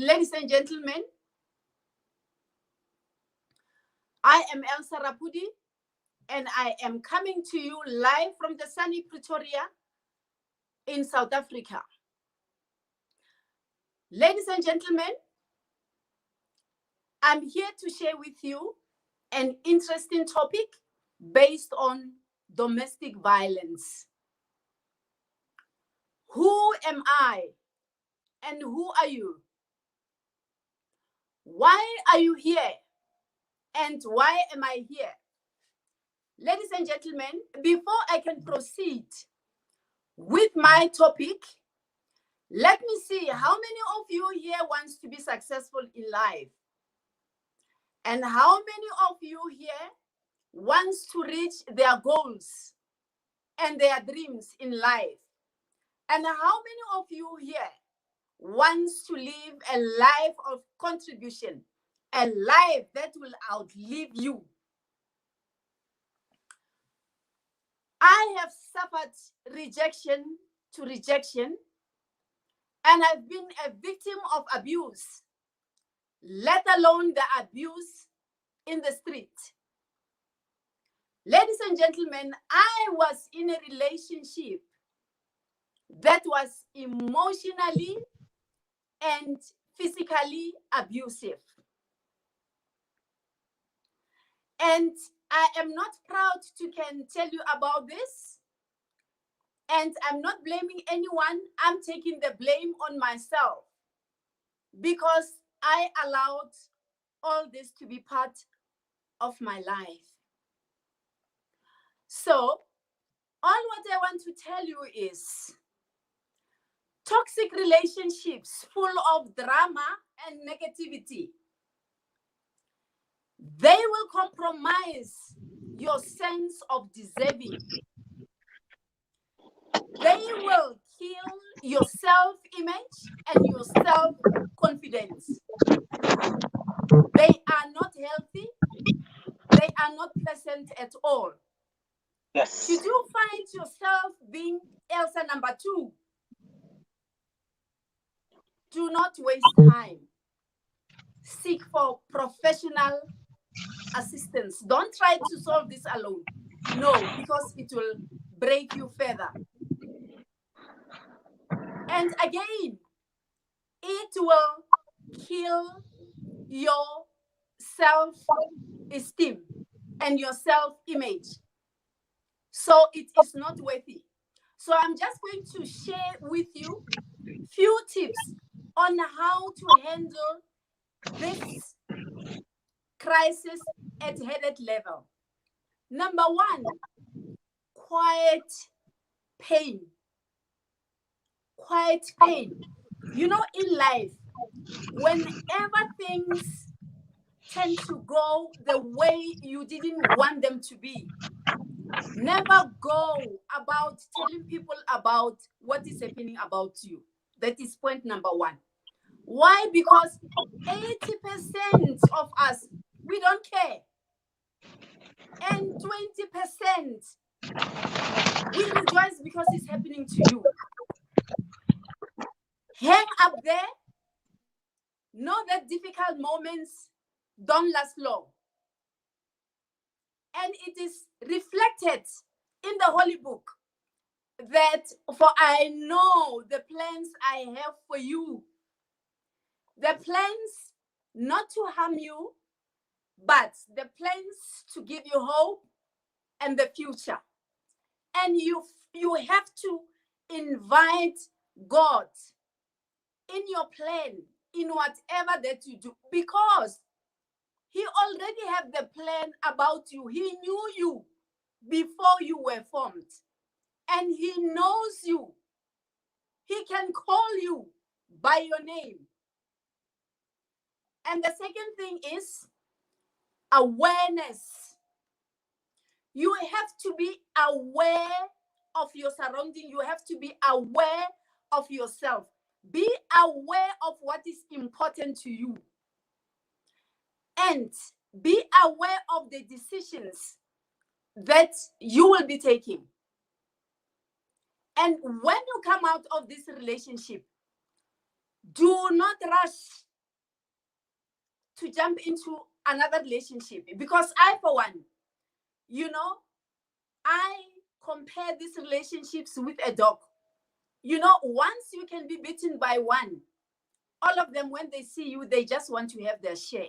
Ladies and gentlemen, I am Elsa Rapudi, and I am coming to you live from the sunny Pretoria in South Africa. Ladies and gentlemen, I'm here to share with you an interesting topic based on domestic violence. Who am I and who are you? Why are you here and why am I here? Ladies and gentlemen, before I can proceed with my topic, let me see how many of you here wants to be successful in life, and how many of you here wants to reach their goals and their dreams in life, and how many of you here wants to live a life of contribution, a life that will outlive you. I have suffered rejection to rejection, and I've been a victim of abuse, let alone the abuse in the street. Ladies and gentlemen, I was in a relationship that was emotionally and physically abusive. And I am not proud to can tell you about this. And I'm not blaming anyone. I'm taking the blame on myself because I allowed all this to be part of my life. So, all what I want to tell you is toxic relationships full of drama and negativity, they will compromise your sense of deserving. They will kill your self-image and your self-confidence. They are not healthy. They are not pleasant at all. Yes. Should you find yourself being Elsa number 2, do not waste time. Seek for professional assistance. Don't try to solve this alone. No, because it will break you further. And again, it will kill your self-esteem and your self-image. So it is not worthy. So I'm just going to share with you few tips on how to handle this crisis at head level. Number 1, quiet pain. Quiet pain. You know, in life, whenever things tend to go the way you didn't want them to be, never go about telling people about what is happening about you. That is point number 1. Why? Because 80% of us, we don't care. And 20%, we rejoice because it's happening to you. Hang up there. Know that difficult moments don't last long. And it is reflected in the Holy Book that, for I know the plans I have for you. The plans not to harm you, but the plans to give you hope and the future. And you have to invite God in your plan, in whatever that you do, because he already have the plan about you. He knew you before you were formed, and he knows you. He can call you by your name. And the second thing is awareness. You have to be aware of your surrounding. You have to be aware of yourself. Be aware of what is important to you. And be aware of the decisions that you will be taking. And when you come out of this relationship, do not rush to jump into another relationship, because I, for one, I compare these relationships with a dog. Once you can be bitten by one, all of them, when they see you, they just want to have their share.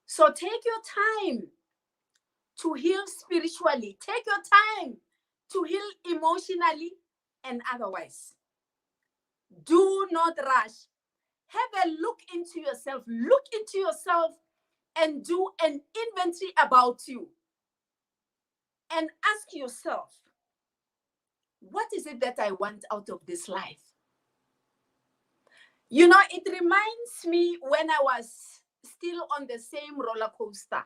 So take your time to heal spiritually. Take your time to heal emotionally and otherwise. Do not rush. Have a look into yourself. Look into yourself and do an inventory about you. And ask yourself, what is it that I want out of this life? It reminds me when I was still on the same roller coaster.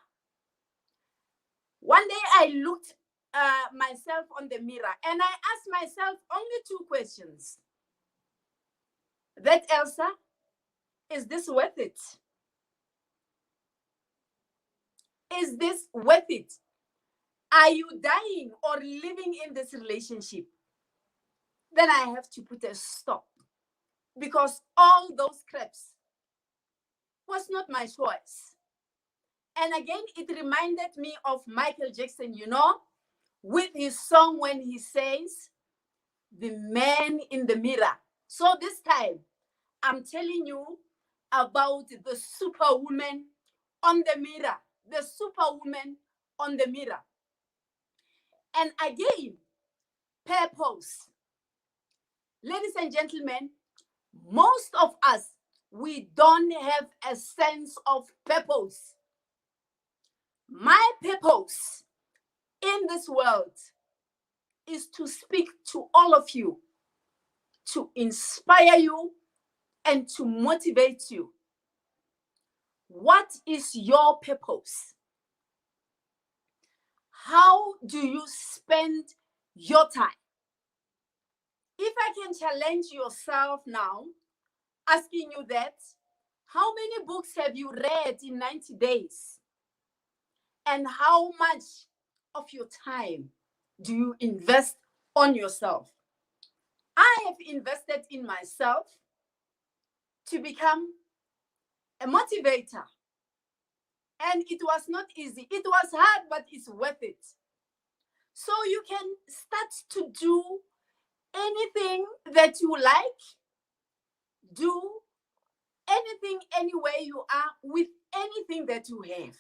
One day I looked myself on the mirror and I asked myself only two questions. That, Elsa, is this worth it? Is this worth it? Are you dying or living in this relationship? Then I have to put a stop, because all those crabs was not my choice. And again, it reminded me of Michael Jackson, with his song when he says, "The man in the mirror." So this time, I'm telling you about the superwoman on the mirror, the superwoman on the mirror. And again, purpose. Ladies and gentlemen, most of us, we don't have a sense of purpose. My purpose in this world is to speak to all of you, to inspire you, and to motivate you. What is your purpose? How do you spend your time? If I can challenge yourself now, asking you that, how many books have you read in 90 days? And how much of your time do you invest on yourself? I have invested in myself to become a motivator. And it was not easy. It was hard, but it's worth it. So you can start to do anything that you like. Do anything, anywhere you are, with anything that you have.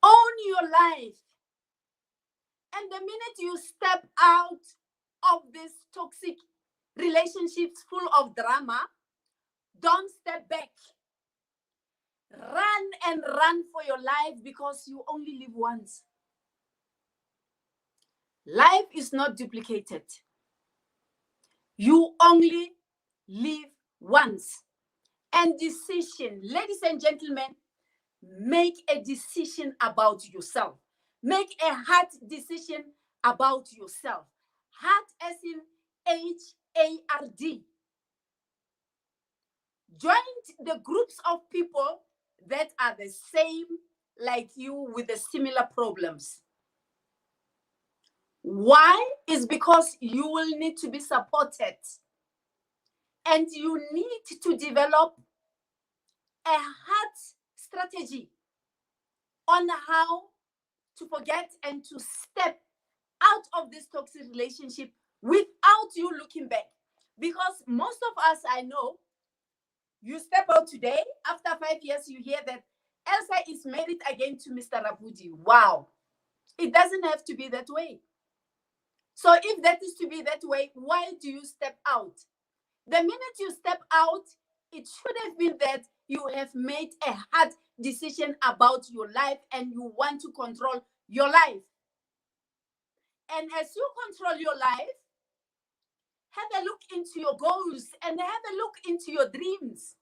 Own your life. And the minute you step out of these toxic relationships full of drama, don't step back. Run and run for your life, because you only live once. Life is not duplicated. You only live once. And decision, ladies and gentlemen, make a decision about yourself. Make a hard decision about yourself. Hard as in HARD. Join the groups of people that are the same like you, with the similar problems. Why? Is because you will need to be supported. And you need to develop a hard strategy on how to forget and to step out of this toxic relationship without you looking back. Because most of us, I know, you step out today, after 5 years, you hear that Elsa is married again to Mr. Rabudi. Wow. It doesn't have to be that way. So if that is to be that way, why do you step out? The minute you step out, it should have been that you have made a hard decision about your life and you want to control your life. And as you control your life, have a look into your goals and have a look into your dreams.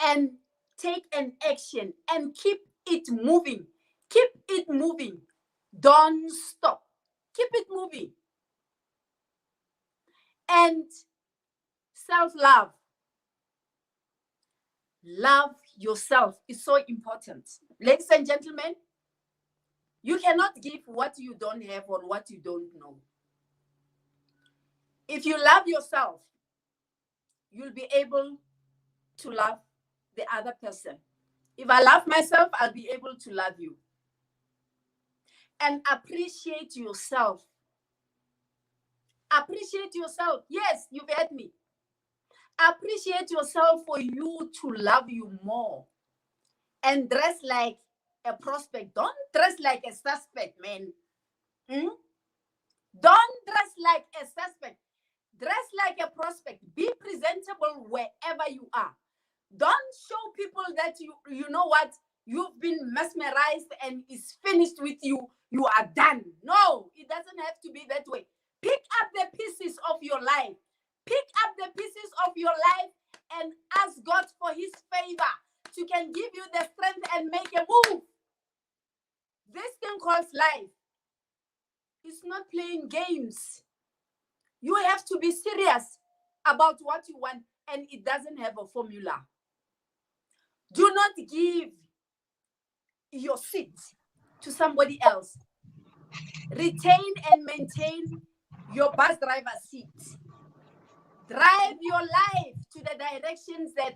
And take an action and keep it moving. Keep it moving. Don't stop. Keep it moving. And self-love. Love yourself is so important. Ladies and gentlemen, you cannot give what you don't have or what you don't know. If you love yourself, you'll be able to love the other person. If I love myself, I'll be able to love you. And appreciate yourself. Appreciate yourself. Yes, you've heard me. Appreciate yourself for you to love you more. And dress like a prospect. Don't dress like a suspect, man. Don't dress like a suspect. Dress like a prospect. Be presentable wherever you are. Don't show people that you know what, you've been mesmerized and it's finished with you. You are done. No, it doesn't have to be that way. Pick up the pieces of your life. Pick up the pieces of your life and ask God for his favor to can give you the strength and make a move. This thing called life is not playing games. You have to be serious about what you want, and it doesn't have a formula. Do not give your seat to somebody else. Retain and maintain your bus driver's seat. Drive your life to the directions that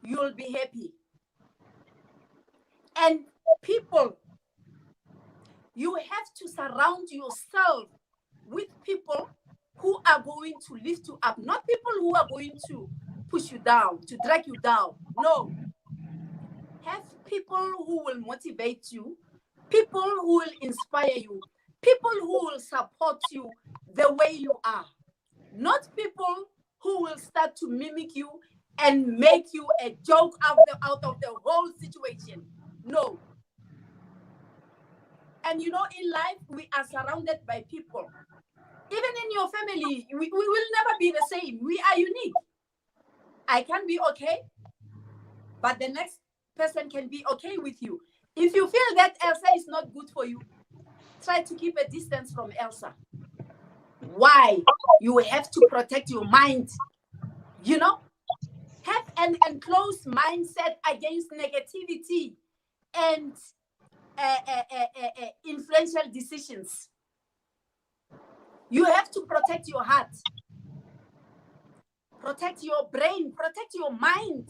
you'll be happy. And people, you have to surround yourself with people who are going to lift you up, not people who are going to push you down, to drag you down. No. Have people who will motivate you, people who will inspire you, people who will support you the way you are, not people who will start to mimic you and make you a joke out of the whole situation. No. And you know, in life, we are surrounded by people. Even in your family, we will never be the same. We are unique. I can be okay, but the next person can be okay with you. If you feel that Elsa is not good for you, try to keep a distance from Elsa. Why? You have to protect your mind. You know, have an enclosed mindset against negativity and influential decisions. You have to protect your heart, protect your brain, protect your mind.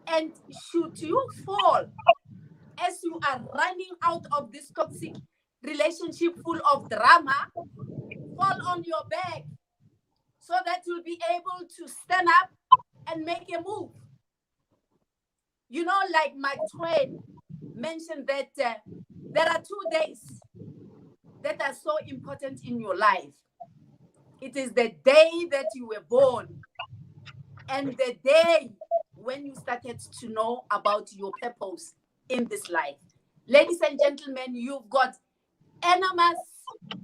And should you fall as you are running out of this toxic relationship full of drama, fall on your back so that you'll be able to stand up and make a move. You know, like Mark Twain mentioned that there are 2 days that are so important in your life. It is the day that you were born and the day when you started to know about your purpose in this life. Ladies and gentlemen, you've got enormous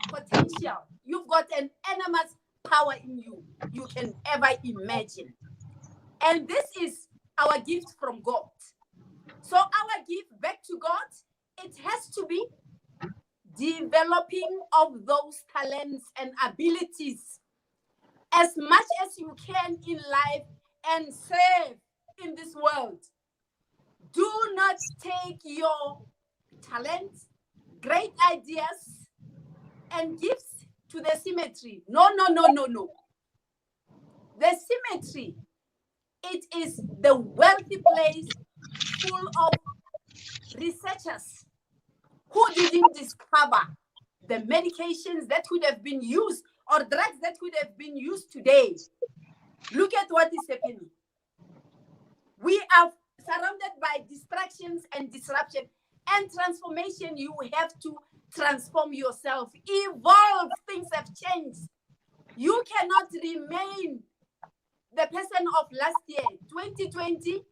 potential. You've got an enormous power in you you can ever imagine. And this is our gift from God. So our gift back to God, it has to be developing of those talents and abilities as much as you can in life and serve in this world. Do not take your talents, great ideas, and gifts to the cemetery. No, no, no, no, no. The cemetery, it is the wealthy place full of researchers who didn't discover the medications that would have been used or drugs that would have been used today. Look at what is happening. We are surrounded by distractions and disruption and transformation. You have to transform yourself, evolve. Things have changed. You cannot remain the person of last year, 2020,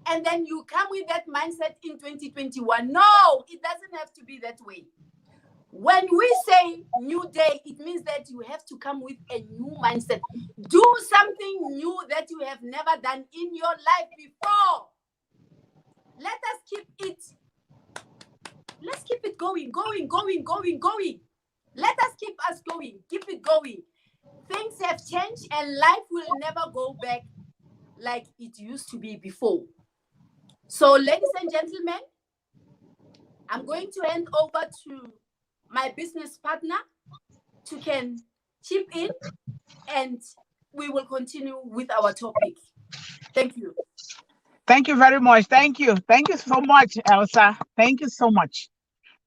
and then you come with that mindset in 2021. No, it doesn't have to be that way. When we say new day, it means that you have to come with a new mindset. Do something new that you have never done in your life before. Let us keep it. Let's keep it going. Let us keep us going. Keep it going. Things have changed and life will never go back like it used to be before. So, ladies and gentlemen, I'm going to hand over to my business partner to can chip in and we will continue with our topic. Thank you. Thank you very much. Thank you. Thank you so much, Elsa. Thank you so much.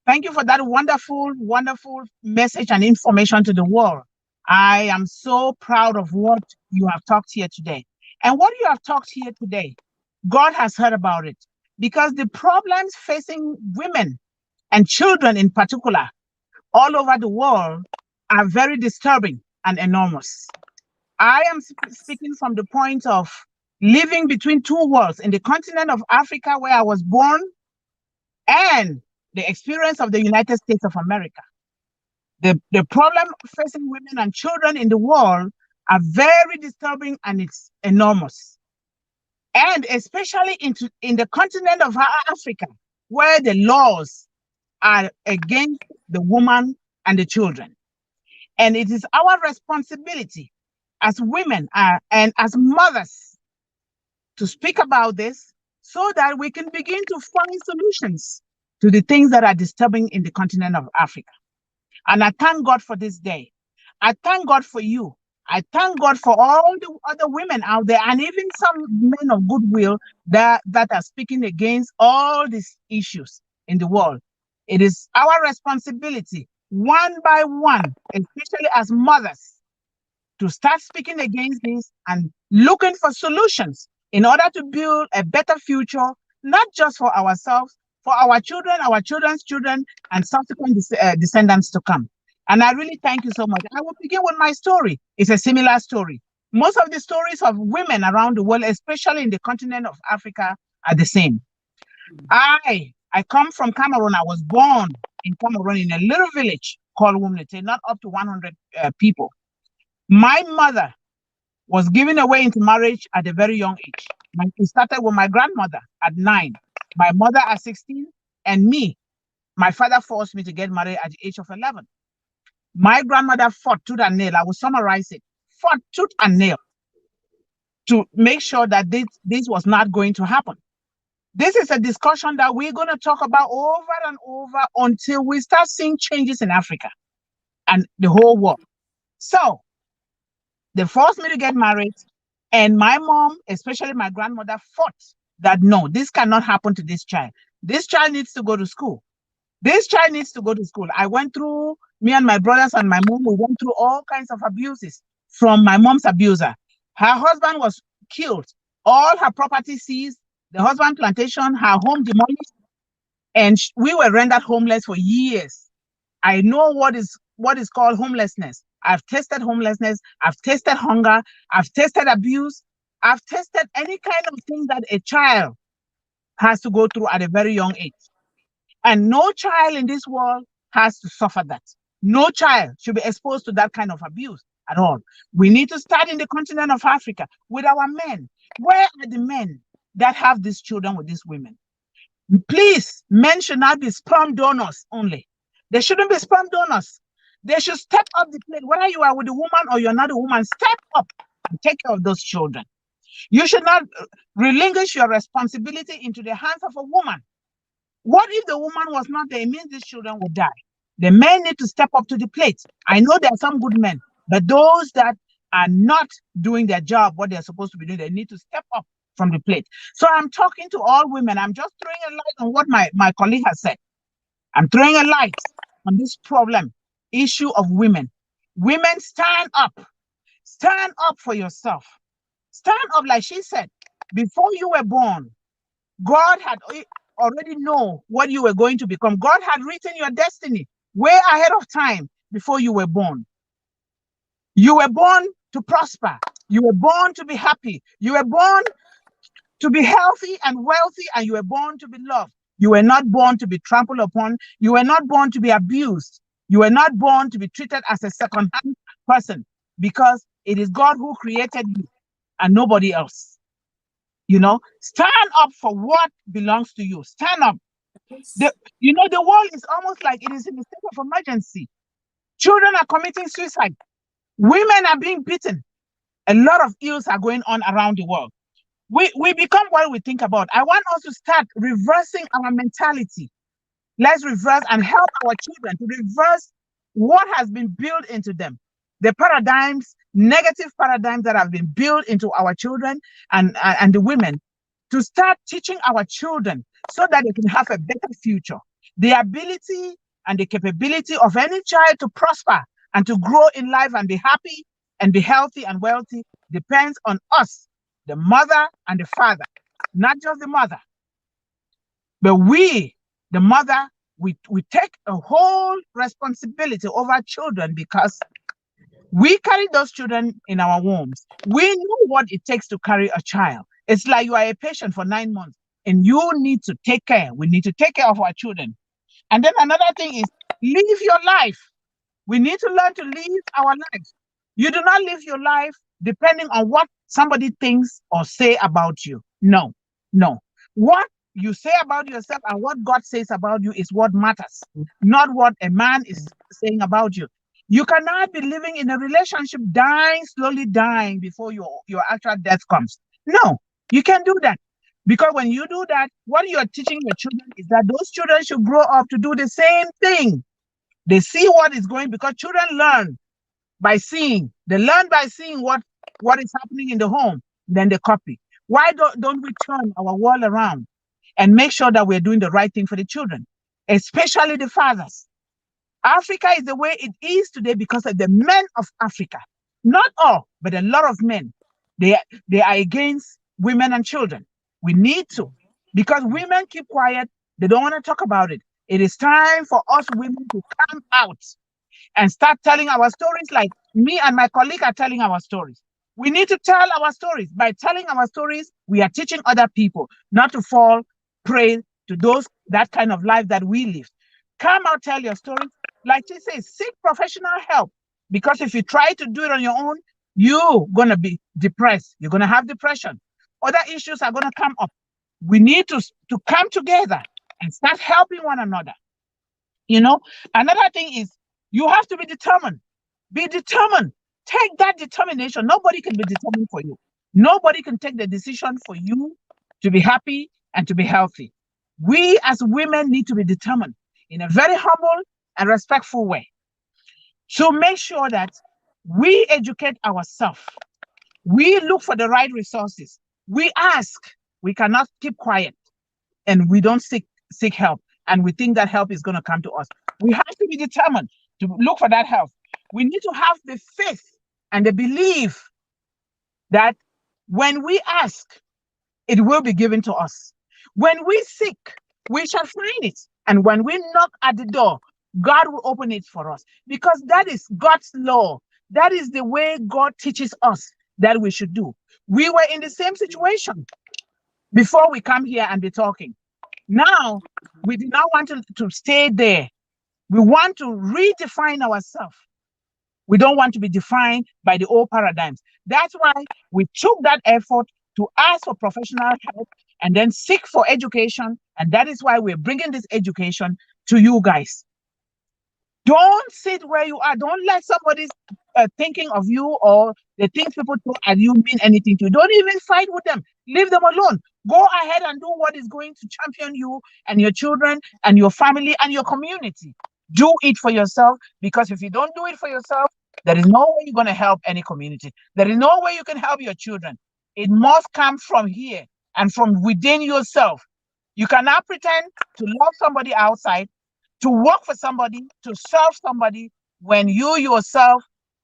Thank you for that wonderful, wonderful message and information to the world. I am so proud of what you have talked here today. And what you have talked here today, God has heard about it because the problems facing women and children in particular all over the world are very disturbing and enormous. I am speaking from the point of living between two worlds in the continent of Africa where I was born and the experience of the United States of America. The problem facing women and children in the world are very disturbing and it's enormous. And especially in the continent of Africa, where the laws are against the woman and the children. And it is our responsibility as women and as mothers to speak about this so that we can begin to find solutions to the things that are disturbing in the continent of Africa. And I thank God for this day. I thank God for you. I thank God for all the other women out there and even some men of goodwill that are speaking against all these issues in the world. It is our responsibility, one by one, especially as mothers, to start speaking against this and looking for solutions in order to build a better future, not just for ourselves, for our children, our children's children, and subsequent descendants to come. And I really thank you so much. I will begin with my story. It's a similar story. Most of the stories of women around the world, especially in the continent of Africa, are the same. I come from Cameroon. I was born in Cameroon in a little village called Wumnete, not up to 100 people. My mother was given away into marriage at a very young age. It started with my grandmother at 9, my mother at 16, and me. My father forced me to get married at the age of 11. My grandmother fought tooth and nail. I will summarize it. Fought tooth and nail to make sure that this was not going to happen. This is a discussion that we're going to talk about over and over until we start seeing changes in Africa and the whole world. So they forced me to get married, and my mom, especially my grandmother, fought that no, this cannot happen to this child. This child needs to go to school. This child needs to go to school. I went through, me and my brothers and my mom, we went through all kinds of abuses from my mom's abuser. Her husband was killed, all her property seized, the husband plantation, her home demolished, and we were rendered homeless for years. I know what is called homelessness. I've tasted homelessness. I've tasted hunger. I've tasted abuse. I've tasted any kind of thing that a child has to go through at a very young age. And no child in this world has to suffer that. No child should be exposed to that kind of abuse at all. We need to start in the continent of Africa with our men. Where are the men that have these children with these women? Please, men should not be sperm donors only. They shouldn't be sperm donors. They should step up the plate. Whether you are with a woman or you're not a woman, step up and take care of those children. You should not relinquish your responsibility into the hands of a woman. What if the woman was not there? It means these children would die. The men need to step up to the plate. I know there are some good men, but those that are not doing their job, what they're supposed to be doing, they need to step up from the plate. So I'm talking to all women. I'm just throwing a light on what my colleague has said. I'm throwing a light on this problem, issue of women. Women, stand up. Stand up for yourself. Stand up, like she said. Before you were born, God had already know what you were going to become. God had written your destiny way ahead of time before you were born. You were born to prosper. You were born to be happy. You were born to be healthy and wealthy, and you were born to be loved. You were not born to be trampled upon. You were not born to be abused. You were not born to be treated as a second-hand person, because it is God who created you and nobody else. You know, stand up for what belongs to you. Stand up. The world is almost like it is in a state of emergency. Children are committing suicide. Women are being beaten. A lot of ills are going on around the world. We become what we think about. I want us to start reversing our mentality. Let's reverse and help our children to reverse what has been built into them. The paradigms, negative paradigms that have been built into our children and the women, to start teaching our children so that they can have a better future. The ability and the capability of any child to prosper and to grow in life and be happy and be healthy and wealthy depends on us, the mother and the father, not just the mother, but we, the mother, we take a whole responsibility over children because we carry those children in our wombs. We know what it takes to carry a child. It's like you are a patient for 9 months and you need to take care. We need to take care of our children. And then another thing is live your life. We need to learn to live our life. You do not live your life depending on what somebody thinks or say about you. No, no. What you say about yourself and what God says about you is what matters, not what a man is saying about you. You cannot be living in a relationship dying, slowly dying before your actual death comes. No, you can't do that. Because when you do that, what you are teaching your children is that those children should grow up to do the same thing. They see what is going, because children learn by seeing. They learn by seeing what is happening in the home, then they copy. Why don't we turn our world around and make sure that we're doing the right thing for the children, especially the fathers? Africa is the way it is today because of the men of Africa. Not all, but a lot of men. They, they are against women and children. We need to, because women keep quiet. They don't want to talk about it. It is time for us women to come out and start telling our stories like me and my colleague are telling our stories. We need to tell our stories. By telling our stories, we are teaching other people not to fall prey to that kind of life that we live. Come out, tell your stories. Like she says, seek professional help. Because if you try to do it on your own, you're going to be depressed. You're going to have depression. Other issues are going to come up. We need to come together and start helping one another. Another thing is you have to be determined. Be determined. Take that determination. Nobody can be determined for you. Nobody can take the decision for you to be happy and to be healthy. We as women need to be determined in a very humble and respectful way. So make sure that we educate ourselves. We look for the right resources. We ask. We cannot keep quiet and we don't seek help. And we think that help is going to come to us. We have to be determined to look for that help. We need to have the faith and the belief that when we ask, it will be given to us. When we seek, we shall find it. And when we knock at the door, God will open it for us, because that is God's law. That is the way God teaches us that we should do. We were in the same situation before we come here and be talking. Now, we do not want to stay there. We want to redefine ourselves. We don't want to be defined by the old paradigms. That's why we took that effort to ask for professional help and then seek for education. And that is why we're bringing this education to you guys. Don't sit where you are. Don't let somebody thinking of you or the things people throw at you mean anything to you. Don't even fight with them. Leave them alone. Go ahead and do what is going to champion you and your children and your family and your community. Do it for yourself, because if you don't do it for yourself, there is no way you're going to help any community. There is no way you can help your children. It must come from here and from within yourself. You cannot pretend to love somebody outside, to work for somebody, to serve somebody, when you yourself,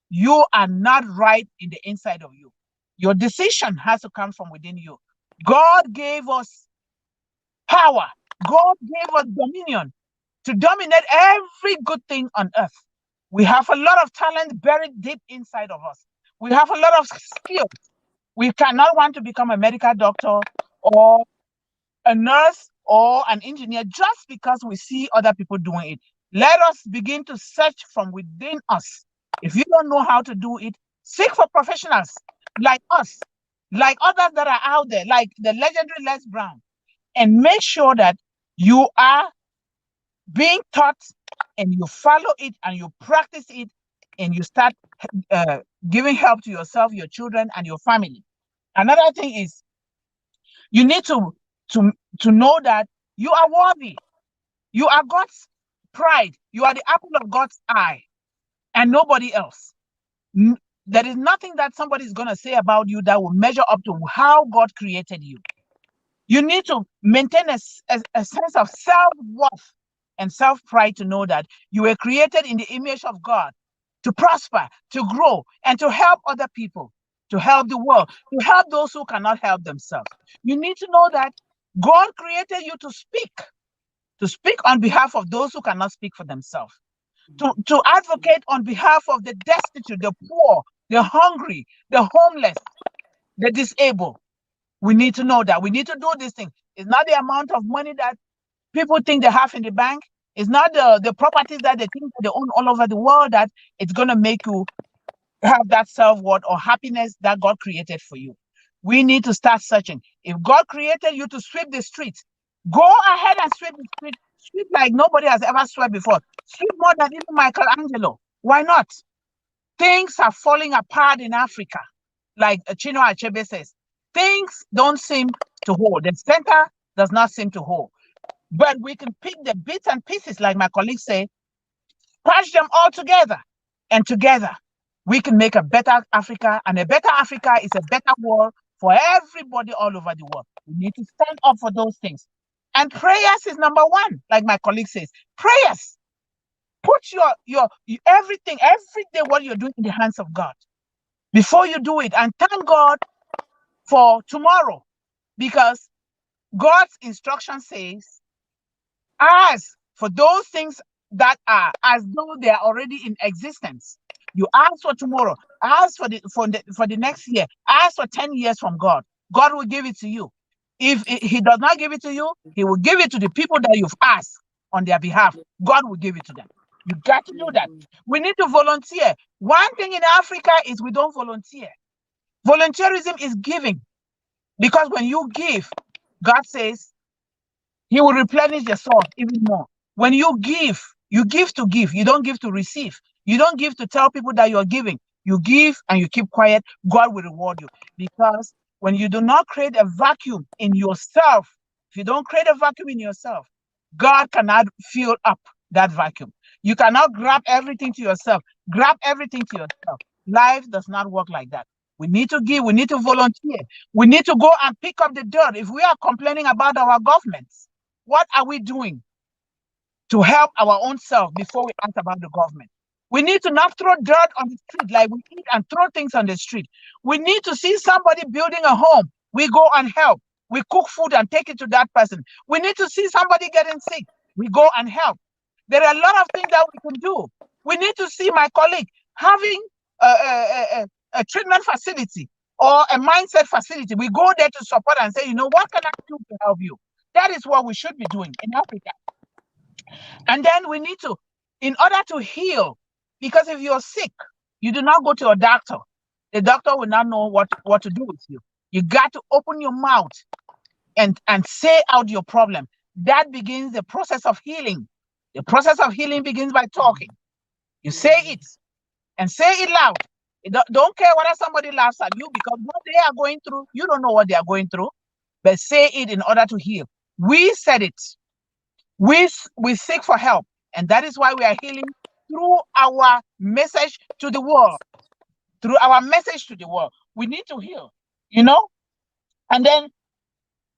you are not right in the inside of you. Your decision has to come from within you. God gave us power. God gave us dominion to dominate every good thing on earth. We have a lot of talent buried deep inside of us. We have a lot of skills. We cannot want to become a medical doctor or a nurse or an engineer just because we see other people doing it. Let us begin to search from within us. If you don't know how to do it, seek for professionals like us, like others that are out there, like the legendary Les Brown, and make sure that you are being taught and you follow it and you practice it and you start giving help to yourself, your children, and your family. Another thing is you need to know that you are worthy. You are God's pride. You are the apple of God's eye and nobody else. There is nothing that somebody is going to say about you that will measure up to how God created you. You need to maintain a sense of self-worth and self-pride to know that you were created in the image of God to prosper, to grow, and to help other people, to help the world, to help those who cannot help themselves. You need to know that God created you to speak on behalf of those who cannot speak for themselves, to advocate on behalf of the destitute, the poor, the hungry, the homeless, the disabled. We need to know that. We need to do this thing. It's not the amount of money that people think they have in the bank. It's not the properties that they think that they own all over the world that it's going to make you have that self-worth or happiness that God created for you. We need to start searching. If God created you to sweep the streets, go ahead and sweep the street. Sweep like nobody has ever swept before. Sweep more than even Michelangelo. Why not? Things are falling apart in Africa. Like Chino Achebe says, things don't seem to hold. The center does not seem to hold. But we can pick the bits and pieces, like my colleagues say, patch them all together. And together, we can make a better Africa. And a better Africa is a better world for everybody all over the world. We need to stand up for those things. And prayers is number one, like my colleague says. Prayers. Put your everything, every day, what you're doing in the hands of God before you do it. And thank God for tomorrow. Because God's instruction says, ask for those things that are as though they are already in existence. You ask for tomorrow, ask for the next year, ask for 10 years from God. God will give it to you. If he does not give it to you, he will give it to the people that you've asked on their behalf. God will give it to them. You got to do that. We need to volunteer. One thing in Africa is we don't volunteer. Volunteerism is giving. Because when you give, God says, he will replenish the source even more. When you give to give. You don't give to receive. You don't give to tell people that you're giving. You give and you keep quiet. God will reward you. Because when you do not create a vacuum in yourself, if you don't create a vacuum in yourself, God cannot fill up that vacuum. You cannot grab everything to yourself. Grab everything to yourself. Life does not work like that. We need to give. We need to volunteer. We need to go and pick up the dirt. If we are complaining about our governments, what are we doing to help our own self before we ask about the government? We need to not throw dirt on the street like we eat and throw things on the street. We need to see somebody building a home. We go and help. We cook food and take it to that person. We need to see somebody getting sick. We go and help. There are a lot of things that we can do. We need to see my colleague having a treatment facility or a mindset facility. We go there to support and say, what can I do to help you? That is what we should be doing in Africa. And then we need to, in order to heal, because if you're sick, you do not go to a doctor. The doctor will not know what to do with you. You got to open your mouth and say out your problem. That begins the process of healing. The process of healing begins by talking. You say it and say it loud. Don't care whether somebody laughs at you, because what they are going through, you don't know what they are going through, but say it in order to heal. We said it. We seek for help, and that is why we are healing through our message to the world. Through our message to the world, we need to heal, and then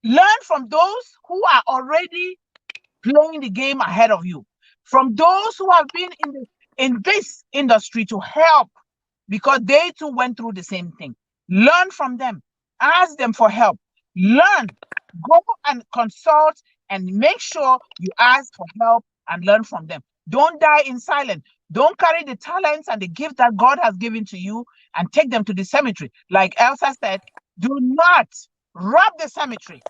learn from those who are already playing the game ahead of you, from those who have been in this industry to help, because they too went through the same thing. Learn from them, ask them for help, learn, go and consult, and make sure you ask for help and learn from them. Don't die in silence. Don't carry the talents and the gift that God has given to you and take them to the cemetery. Like Elsa said, do not rob the cemetery.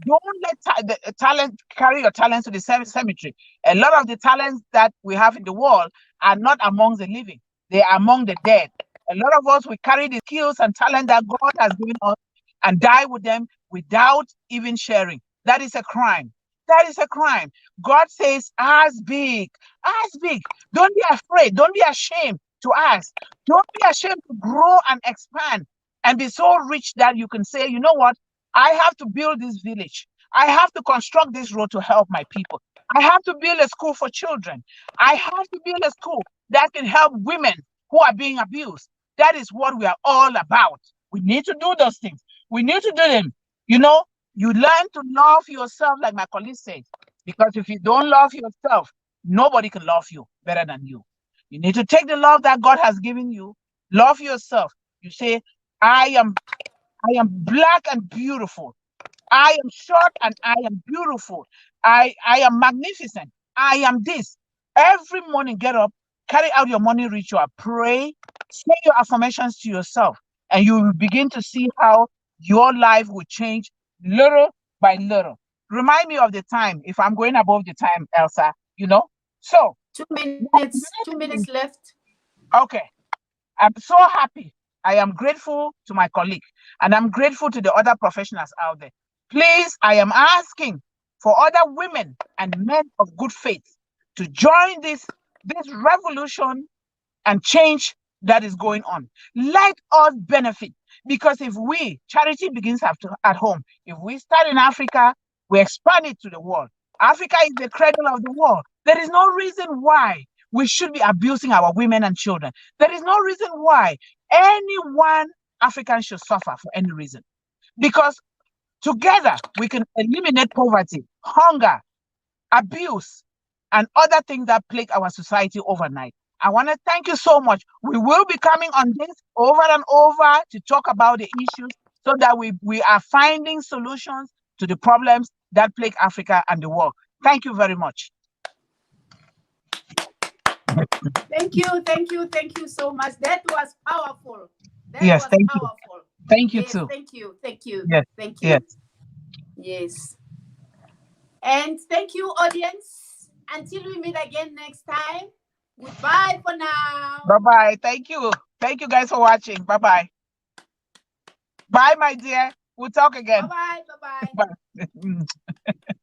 Don't let the talent carry your talents to the cemetery. A lot of the talents that we have in the world are not among the living. They are among the dead. A lot of us, we carry the skills and talent that God has given us and die with them without even sharing. That is a crime. That is a crime. God says, ask big. Ask big. Don't be afraid. Don't be ashamed to ask. Don't be ashamed to grow and expand and be so rich that you can say, you know what? I have to build this village. I have to construct this road to help my people. I have to build a school for children. I have to build a school that can help women who are being abused. That is what we are all about. We need to do those things. We need to do them. You know, you learn to love yourself, like my colleague said, because if you don't love yourself, nobody can love you better than you. You need to take the love that God has given you, love yourself. You say, I am, I am black and beautiful. I am short and I am beautiful. I am magnificent. I am this. Every morning, get up, carry out your morning ritual, pray, say your affirmations to yourself, and you will begin to see how your life will change little by little. Remind me of the time if I'm going above the time, Elsa, you know? So, 2 minutes. 2 minutes left. okay. I'm so happy. I am grateful to my colleague and I'm grateful to the other professionals out there. Please, I am asking for other women and men of good faith to join this revolution and change that is going on. Let us benefit because if we, charity begins at home. If we start in Africa, we expand it to the world. Africa is the cradle of the world. There is no reason why we should be abusing our women and children. There is no reason why any one African should suffer for any reason. Because together we can eliminate poverty, hunger, abuse, and other things that plague our society overnight. I want to thank you so much. We will be coming on this over and over to talk about the issues so that we are finding solutions to the problems that plague Africa and the world. Thank you very much. Thank you so much. That was powerful. Yes, thank you. Powerful. Thank you Yes, too. thank you. Yes, Thank you. yes. Yes. And thank you, audience. Until we meet again next time. Goodbye for now. Bye-bye. Thank you. Thank you guys for watching. Bye-bye. Bye, my dear. We'll talk again. Bye-bye. Bye-bye. Bye.